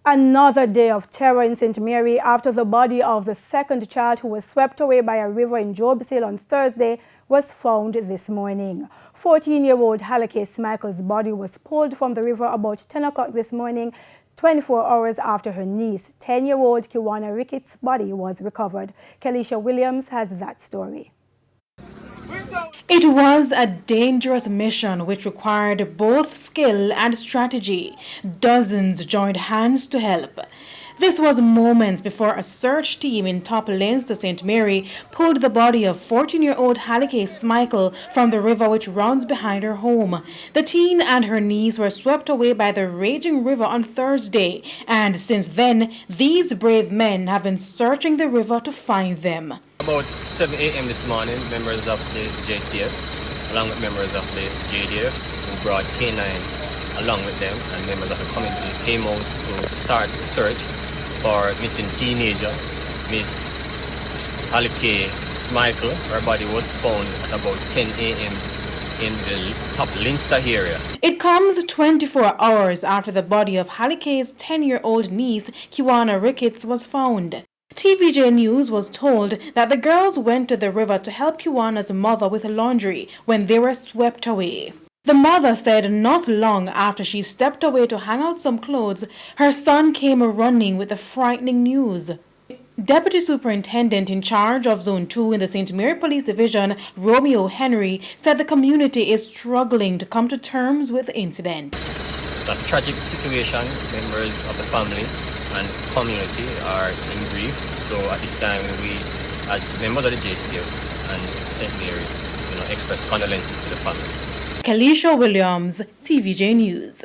Another day of terror in St. Mary after the body of the second child who was swept away by a river in Jobsale on Thursday was found this morning. 14-year-old Halakay Michael's body was pulled from the river about 10 o'clock this morning, 24 hours after her niece, 10-year-old Kiwana Ricketts' body was recovered. Kelisha Williams has that story. It was a dangerous mission which required both skill and strategy. Dozens joined hands to help. This was moments before a search team in Top Leinster, St. Mary, pulled the body of 14-year-old Halakay Michael from the river which runs behind her home. The teen and her niece were swept away by the raging river on Thursday, and since then, these brave men have been searching the river to find them. About 7 a.m. this morning, members of the JCF, along with members of the JDF, who brought K9 along with them, and members of the community came out to start the search for missing teenager, Miss Halakay Michael. Her body was found at about 10 a.m. in the Top Leinster area. It comes 24 hours after the body of Halakay's 10-year-old niece, Kiwana Ricketts, was found. TVJ News was told that the girls went to the river to help Kiwana's mother with laundry when they were swept away. The mother said not long after she stepped away to hang out some clothes, her son came running with the frightening news. Deputy Superintendent in charge of Zone 2 in the St. Mary Police Division, Romeo Henry, said the community is struggling to come to terms with the incident. It's a tragic situation. Members of the family and community are in grief. So at this time, we, as members of the JCF and St. Mary, express condolences to the family. Kelisha Williams, TVJ News.